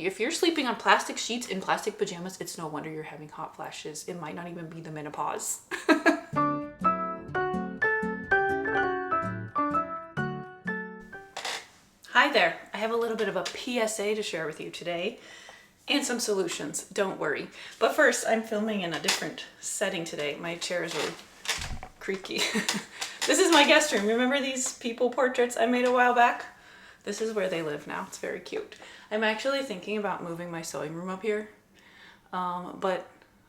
If you're sleeping on plastic sheets in plastic pajamas, it's no wonder you're having hot flashes. It might not even be the menopause. Hi there. I have a little bit of a PSA to share with you today and some solutions. Don't worry. But first, I'm filming in a different setting today. My chair is really creaky. This is my guest room. Remember these people portraits I made a while back? This is where they live now. It's very cute. I'm actually thinking about moving my sewing room up here, but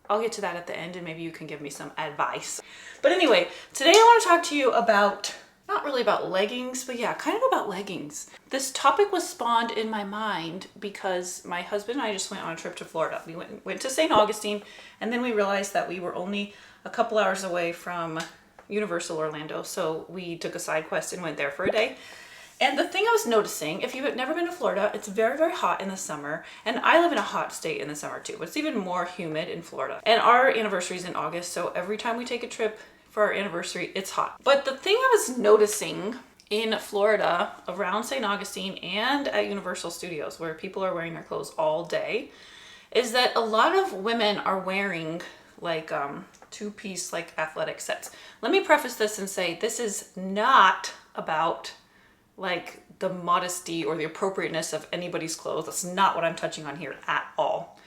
I'll get to that at the end and maybe you can give me some advice. But anyway, today I want to talk to you about, not really about leggings, but yeah, kind of about leggings. This topic was spawned in my mind because my husband and I just went on a trip to Florida. We went to St. Augustine, and then we realized that we were only a couple hours away from Universal Orlando, so we took a side quest and went there for a day. And the thing I was noticing, if you've never been to Florida, it's very, very hot in the summer. And I live in a hot state in the summer too, but it's even more humid in Florida. And our anniversary is in August, so every time we take a trip for our anniversary, it's hot. But the thing I was noticing in Florida, around St. Augustine and at Universal Studios, where people are wearing their clothes all day, is that a lot of women are wearing like two-piece like athletic sets. Let me preface this and say this is not about like the modesty or the appropriateness of anybody's clothes. That's not what I'm touching on here at all.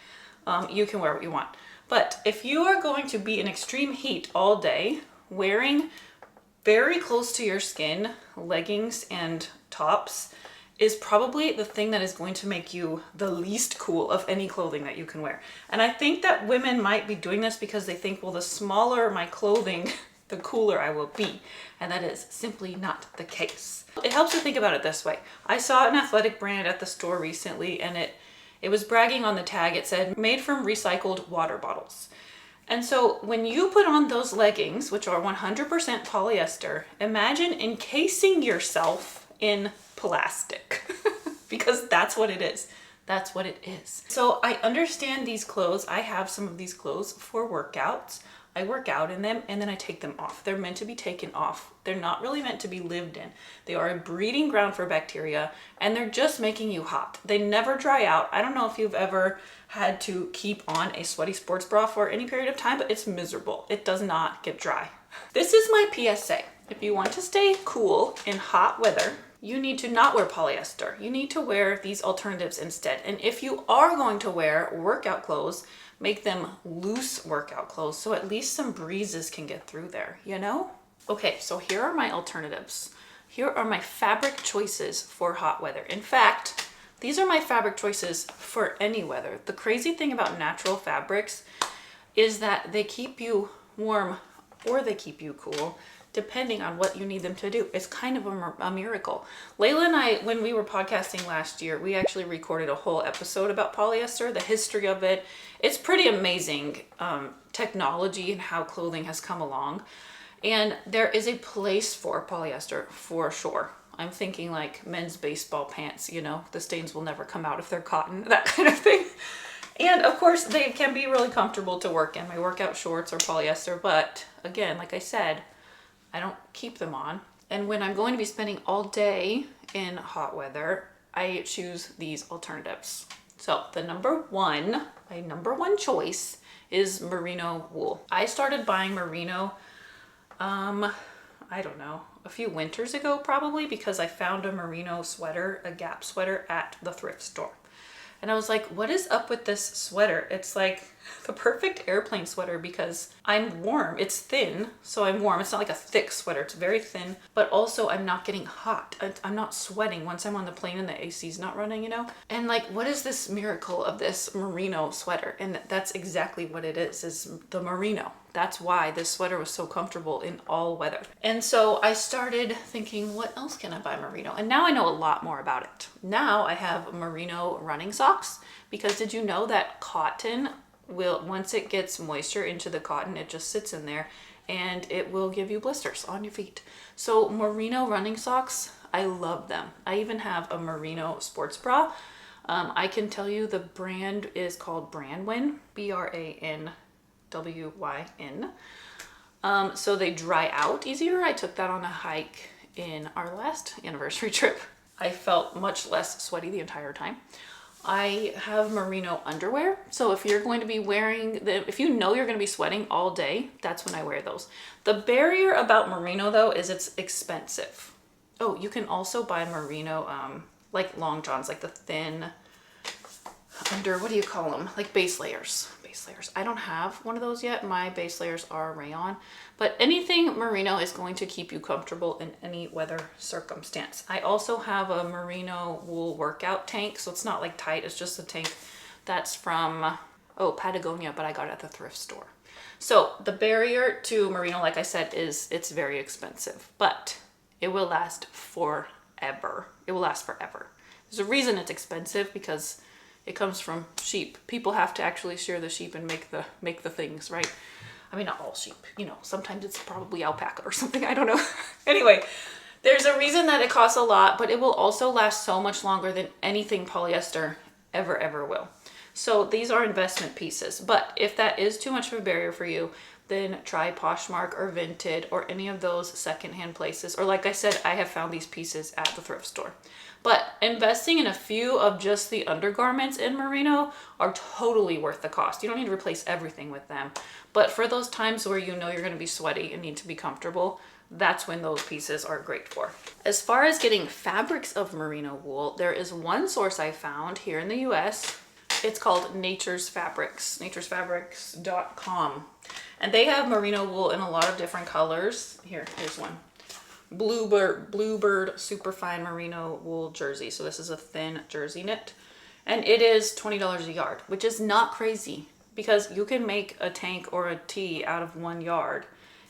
You can wear what you want. But if you are going to be in extreme heat all day, wearing very close to your skin leggings and tops is probably the thing that is going to make you the least cool of any clothing that you can wear. And I think that women might be doing this because they think, well, the smaller my clothing, the cooler I will be. And that is simply not the case. It helps to think about it this way. I saw an athletic brand at the store recently, and it was bragging on the tag. It said, made from recycled water bottles. And so when you put on those leggings, which are 100% polyester, imagine encasing yourself in plastic because that's what it is. That's what it is. So I understand these clothes. I have some of these clothes for workouts. I work out in them and then I take them off. They're meant to be taken off. They're not really meant to be lived in. They are a breeding ground for bacteria and they're just making you hot. They never dry out. I don't know if you've ever had to keep on a sweaty sports bra for any period of time, but it's miserable. It does not get dry. This is my PSA. If you want to stay cool in hot weather, you need to not wear polyester. You need to wear these alternatives instead. And if you are going to wear workout clothes, make them loose workout clothes so at least some breezes can get through there, you know? Okay, so here are my alternatives. Here are my fabric choices for hot weather. In fact, these are my fabric choices for any weather. The crazy thing about natural fabrics is that they keep you warm or they keep you cool, depending on what you need them to do. It's kind of a miracle. Layla and I, when we were podcasting last year, we actually recorded a whole episode about polyester, the history of it. It's pretty amazing technology and how clothing has come along. And there is a place for polyester for sure. I'm thinking like men's baseball pants, you know, the stains will never come out if they're cotton, that kind of thing. And of course they can be really comfortable to work in. My workout shorts are polyester, but again, like I said, I don't keep them on. And when I'm going to be spending all day in hot weather, I choose these alternatives. So my number one choice is merino wool. I started buying merino, I don't know, a few winters ago probably, because I found a merino sweater, a Gap sweater at the thrift store. And I was like, what is up with this sweater? It's like the perfect airplane sweater because I'm warm. It's thin, so I'm warm. It's not like a thick sweater. It's very thin, but also I'm not getting hot. I'm not sweating once I'm on the plane and the AC's not running, you know? And like, what is this miracle of this merino sweater? And that's exactly what it is the merino. That's why this sweater was so comfortable in all weather. And so I started thinking, what else can I buy merino? And now I know a lot more about it. Now I have merino running socks, because did you know that cotton will, once it gets moisture into the cotton, it just sits in there and it will give you blisters on your feet. So merino running socks, I love them. I even have a merino sports bra. I can tell you the brand is called Brandwin, BRANWYN. So they dry out easier. I took that on a hike in our last anniversary trip. I felt much less sweaty the entire time. I have merino underwear. So if you're going to be wearing if you know you're going to be sweating all day, that's when I wear those. The barrier about merino though is it's expensive. Oh, you can also buy merino, like long johns, like the thin under, what do you call them? Like base layers. Base layers. I don't have one of those yet. My base layers are rayon, but anything merino is going to keep you comfortable in any weather circumstance. I also have a merino wool workout tank, so it's not like tight. It's just a tank that's from, oh, Patagonia, but I got it at the thrift store. So the barrier to merino, like I said, is it's very expensive, but it will last forever. It will last forever. There's a reason it's expensive, because it comes from sheep. People have to actually shear the sheep and make the things, right? I mean, not all sheep, you know, sometimes it's probably alpaca or something, I don't know. Anyway, there's a reason that it costs a lot, but it will also last so much longer than anything polyester ever will. So these are investment pieces, but if that is too much of a barrier for you, then try Poshmark or Vinted or any of those secondhand places. Or like I said, I have found these pieces at the thrift store. But investing in a few of just the undergarments in merino are totally worth the cost. You don't need to replace everything with them. But for those times where you know you're going to be sweaty and need to be comfortable, that's when those pieces are great for. As far as getting fabrics of merino wool, there is one source I found here in the US. It's called Nature's Fabrics, naturesfabrics.com. And they have merino wool in a lot of different colors. Here's one. Bluebird superfine merino wool jersey. So this is a thin jersey knit, and it is $20 a yard, which is not crazy, because you can make a tank or a tee out of 1 yard,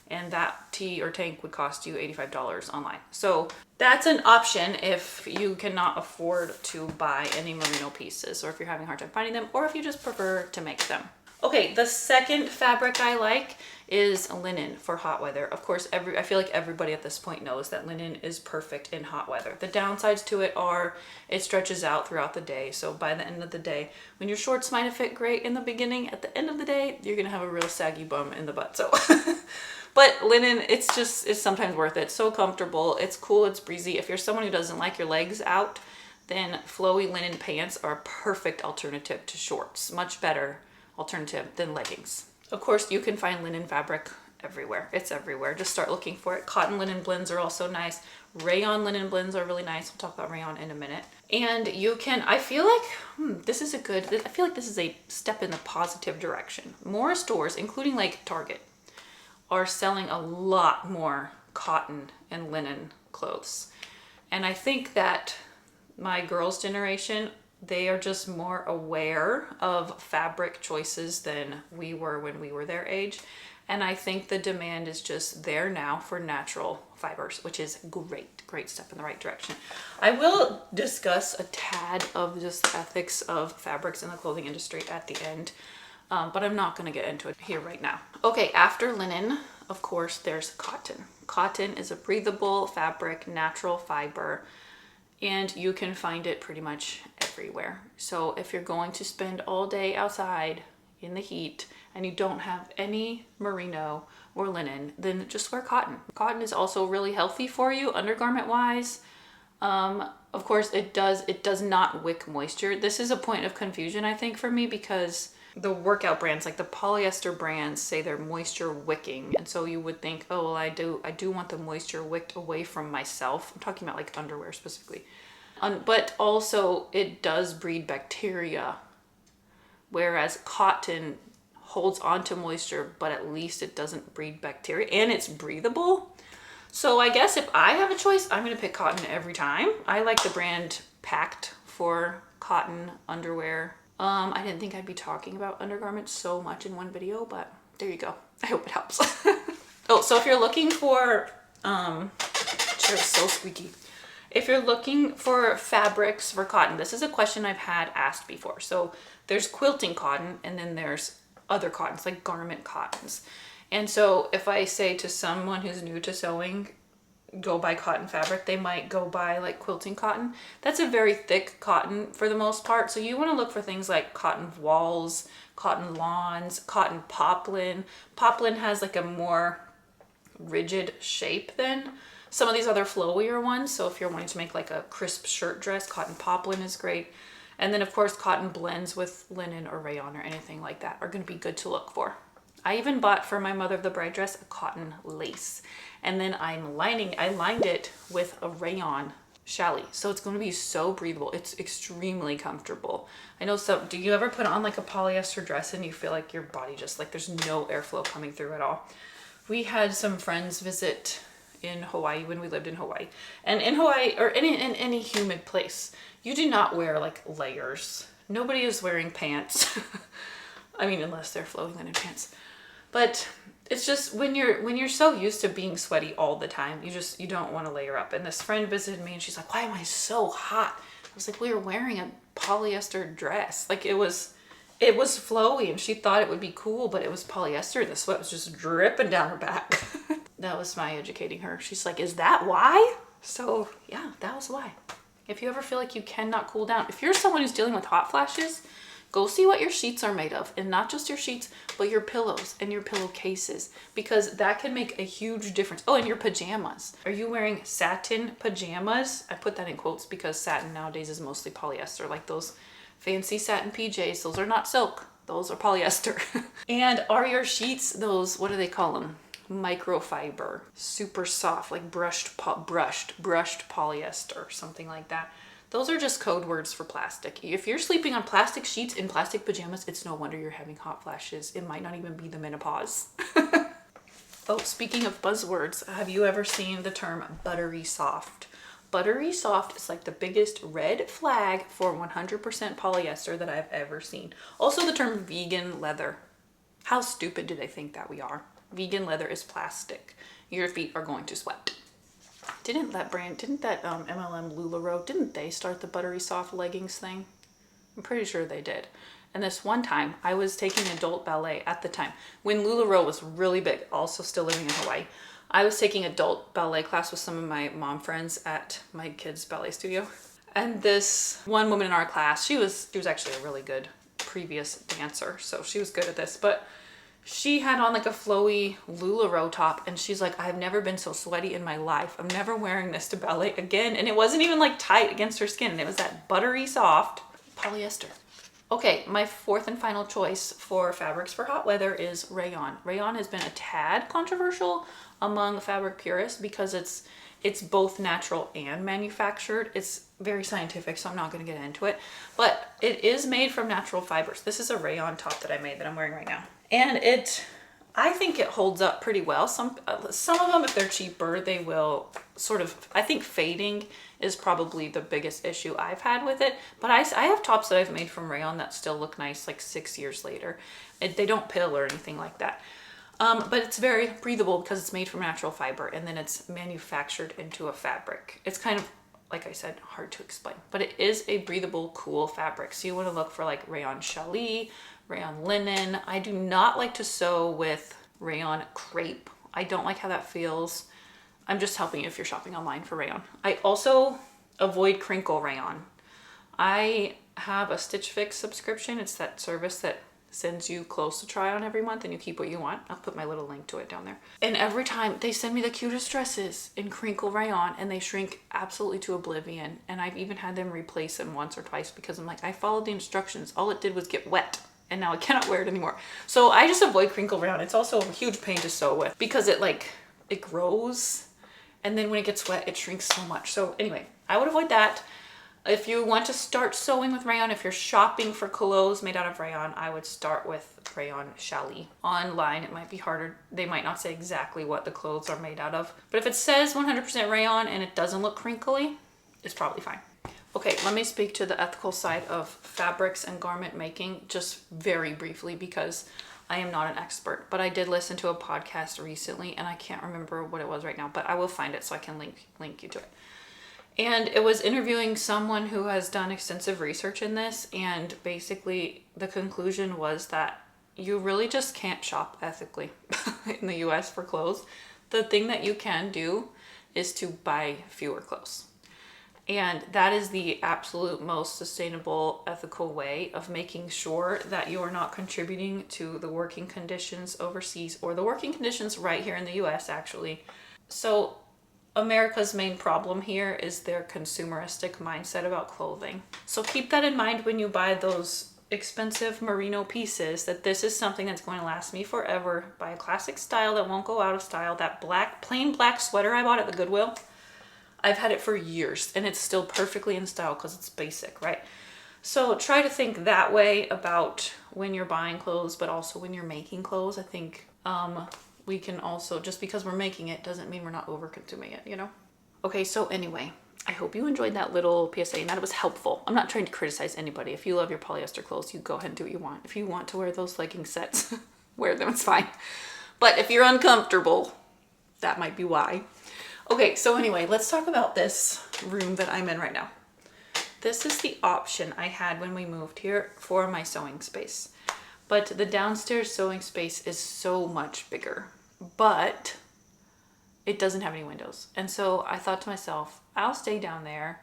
and that tee or tank would cost you $85 online. So that's an option if you cannot afford to buy any merino pieces, or if you're having a hard time finding them, or if you just prefer to make them. Okay, the second fabric I like is linen for hot weather. Of course, I feel like everybody at this point knows that linen is perfect in hot weather. The downsides to it are it stretches out throughout the day. So by the end of the day, when your shorts might have fit great in the beginning, at the end of the day, you're gonna have a real saggy bum in the butt. So, but linen, it's sometimes worth it. So comfortable, it's cool, it's breezy. If you're someone who doesn't like your legs out, then flowy linen pants are a perfect alternative to shorts. Much better alternative than leggings. Of course, you can find linen fabric everywhere. It's everywhere. Just start looking for it. Cotton linen blends are also nice. Rayon linen blends are really nice. We'll talk about rayon in a minute. And you can, I feel like this is a step in the positive direction. More stores, including like Target, are selling a lot more cotton and linen clothes. And I think that my girls' generation, they are just more aware of fabric choices than we were when we were their age. And I think the demand is just there now for natural fibers, which is great step in the right direction. I will discuss a tad of just the ethics of fabrics in the clothing industry at the end, but I'm not going to get into it here right now. Okay, after linen, of course, there's cotton. Cotton is a breathable fabric, natural fiber, and you can find it pretty much everywhere. So if you're going to spend all day outside in the heat and you don't have any merino or linen, then just wear cotton. Cotton is also really healthy for you undergarment wise. Of course, it does not wick moisture. This is a point of confusion, I think, for me, because the workout brands, like the polyester brands, say they're moisture wicking, and so you would think, oh well, I do want the moisture wicked away from myself. I'm talking about like underwear specifically, but also it does breed bacteria, whereas cotton holds onto moisture, but at least it doesn't breed bacteria, and it's breathable. So I guess if I have a choice, I'm gonna pick cotton every time. I like the brand Pact for cotton underwear. I didn't think I'd be talking about undergarments so much in one video, but there you go. I hope it helps. Oh, so if you're looking for, chair's so squeaky. If you're looking for fabrics for cotton, this is a question I've had asked before. So there's quilting cotton, and then there's other cottons, like garment cottons. And so if I say to someone who's new to sewing, go buy cotton fabric, they might go buy like quilting cotton. That's a very thick cotton for the most part. So you want to look for things like cotton walls, cotton lawns, cotton poplin. Poplin has like a more rigid shape than some of these other flowier ones. So if you're wanting to make like a crisp shirt dress, cotton poplin is great. And then of course cotton blends with linen or rayon or anything like that are going to be good to look for. I even bought for my mother of the bride dress a cotton lace, and then I lined it with a rayon challis. So it's going to be so breathable. It's extremely comfortable. I know. So do you ever put on like a polyester dress and you feel like your body just like there's no airflow coming through at all? We had some friends visit in Hawaii when we lived in Hawaii. And in Hawaii, or in any humid place, you do not wear like layers. Nobody is wearing pants. I mean, unless they're flowy linen pants. But it's just when you're so used to being sweaty all the time, you don't want to layer up. And this friend visited me and she's like, "Why am I so hot?" I was like, "We were wearing a polyester dress." Like it was flowy and she thought it would be cool, but it was polyester and the sweat was just dripping down her back. That was my educating her. She's like, "Is that why?" So yeah, that was why. If you ever feel like you cannot cool down, if you're someone who's dealing with hot flashes, go see what your sheets are made of, and not just your sheets, but your pillows and your pillowcases, because that can make a huge difference. Oh, and your pajamas. Are you wearing satin pajamas? I put that in quotes because satin nowadays is mostly polyester, like those fancy satin PJs. Those are not silk, those are polyester. And are your sheets those, what do they call them? Microfiber, super soft, like brushed polyester, something like that. Those are just code words for plastic. If you're sleeping on plastic sheets in plastic pajamas, it's no wonder you're having hot flashes. It might not even be the menopause. Oh, speaking of buzzwords, have you ever seen the term buttery soft? Buttery soft is like the biggest red flag for 100% polyester that I've ever seen. Also the term vegan leather. How stupid do they think that we are? Vegan leather is plastic. Your feet are going to sweat. Didn't that MLM LuLaRoe, didn't they start the buttery soft leggings thing? I'm pretty sure they did. And this one time, I was taking adult ballet at the time, when LuLaRoe was really big, also still living in Hawaii. I was taking adult ballet class with some of my mom friends at my kids' ballet studio. And this one woman in our class, she was actually a really good previous dancer, so she was good at this, but she had on like a flowy LuLaRoe top, and she's like, "I've never been so sweaty in my life. I'm never wearing this to ballet again." And it wasn't even like tight against her skin. And it was that buttery soft polyester. Okay, my fourth and final choice for fabrics for hot weather is rayon. Rayon has been a tad controversial among fabric purists because it's both natural and manufactured. It's very scientific, so I'm not going to get into it. But it is made from natural fibers. This is a rayon top that I made that I'm wearing right now. And I think it holds up pretty well. Some of them, if they're cheaper, they will sort of, I think fading is probably the biggest issue I've had with it. But I have tops that I've made from rayon that still look nice like 6 years later. They don't pill or anything like that. But it's very breathable because it's made from natural fiber and then it's manufactured into a fabric. It's kind of, like I said, hard to explain, but it is a breathable, cool fabric. So you want to look for like rayon challis, rayon linen. I do not like to sew with rayon crepe. I don't like how that feels. I'm just helping you if you're shopping online for rayon. I also avoid crinkle rayon. I have a Stitch Fix subscription. It's that service that sends you clothes to try on every month and you keep what you want. I'll put my little link to it down there. And every time they send me the cutest dresses in crinkle rayon and they shrink absolutely to oblivion. And I've even had them replace them once or twice because I'm like, I followed the instructions. All it did was get wet and now I cannot wear it anymore. So I just avoid crinkle rayon. It's also a huge pain to sew with because it grows and then when it gets wet, it shrinks so much. So anyway, I would avoid that. If you want to start sewing with rayon, if you're shopping for clothes made out of rayon, I would start with rayon challis. Online, it might be harder. They might not say exactly what the clothes are made out of. But if it says 100% rayon and it doesn't look crinkly, it's probably fine. Okay, let me speak to the ethical side of fabrics and garment making just very briefly because I am not an expert. But I did listen to a podcast recently and I can't remember what it was right now, but I will find it so I can link you to it. And it was interviewing someone who has done extensive research in this, and basically the conclusion was that you really just can't shop ethically in the US for clothes. The thing that you can do is to buy fewer clothes. And that is the absolute most sustainable, ethical way of making sure that you're not contributing to the working conditions overseas or the working conditions right here in the US actually. So America's main problem here is their consumeristic mindset about clothing. So keep that in mind when you buy those expensive merino pieces, that this is something that's going to last me forever. Buy a classic style that won't go out of style. That plain black sweater I bought at the Goodwill, I've had it for years and it's still perfectly in style because it's basic, right? So try to think that way about when you're buying clothes, but also when you're making clothes. I think we can also, just because we're making it doesn't mean we're not over consuming it, you know? Okay, so anyway, I hope you enjoyed that little PSA and that it was helpful. I'm not trying to criticize anybody. If you love your polyester clothes, you go ahead and do what you want. If you want to wear those legging sets, wear them, it's fine. But if you're uncomfortable, that might be why. Okay, so anyway, let's talk about this room that I'm in right now. This is the option I had when we moved here for my sewing space. But the downstairs sewing space is so much bigger, but it doesn't have any windows. And so I thought to myself, I'll stay down there.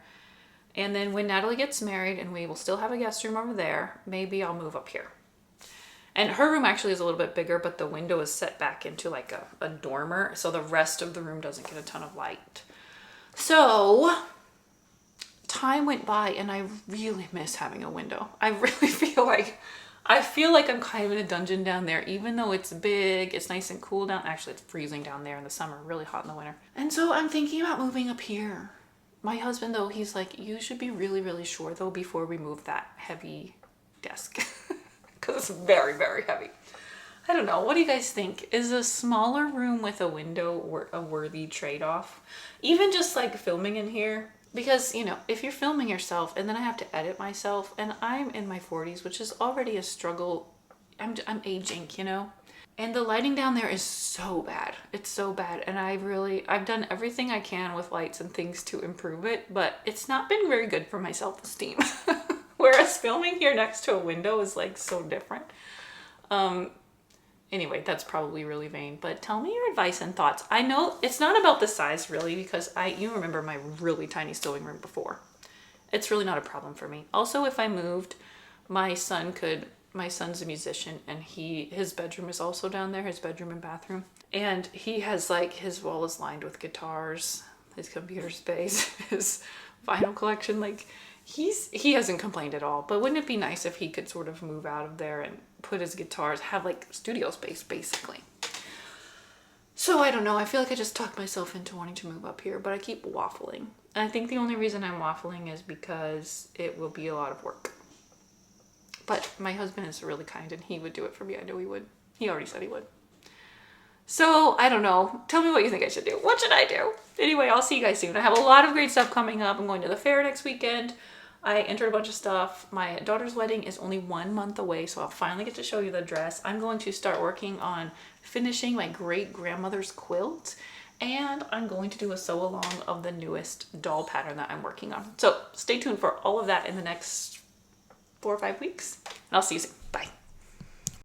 And then when Natalie gets married and we will still have a guest room over there, maybe I'll move up here. And her room actually is a little bit bigger, but the window is set back into like a dormer. So the rest of the room doesn't get a ton of light. So time went by and I really miss having a window. I really feel like I'm kind of in a dungeon down there, even though it's big, it's nice and cool down. Actually, it's freezing down there in the summer, really hot in the winter. And so I'm thinking about moving up here. My husband though, he's like, you should be really, really sure though before we move that heavy desk. Because it's very, very heavy. I don't know. What do you guys think? Is a smaller room with a window a worthy trade-off? Even just like filming in here. Because, you know, if you're filming yourself and then I have to edit myself and I'm in my 40s, which is already a struggle. I'm aging, you know? And the lighting down there is so bad. It's so bad. And I've done everything I can with lights and things to improve it, but it's not been very good for my self-esteem. Whereas filming here next to a window is like so different. Anyway, that's probably really vain, but tell me your advice and thoughts. I know it's not about the size really, because you remember my really tiny sewing room before. It's really not a problem for me. Also, if I moved, my son's a musician and his bedroom is also down there, his bedroom and bathroom. And he has like, his wall is lined with guitars, his computer space, his vinyl collection, like he hasn't complained at all. But wouldn't it be nice if he could sort of move out of there and put his guitars, have like studio space basically. So I don't know, I feel like I just talked myself into wanting to move up here, but I keep waffling. And I think the only reason I'm waffling is because it will be a lot of work. But my husband is really kind and he would do it for me. I know he would. He already said he would. So I don't know. Tell me what you think I should do. What should I do? Anyway, I'll see you guys soon. I have a lot of great stuff coming up. I'm going to the fair next weekend. I entered a bunch of stuff. My daughter's wedding is only 1 month away, so I'll finally get to show you the dress. I'm going to start working on finishing my great-grandmother's quilt, and I'm going to do a sew-along of the newest doll pattern that I'm working on. So stay tuned for all of that in the next 4 or 5 weeks, and I'll see you soon.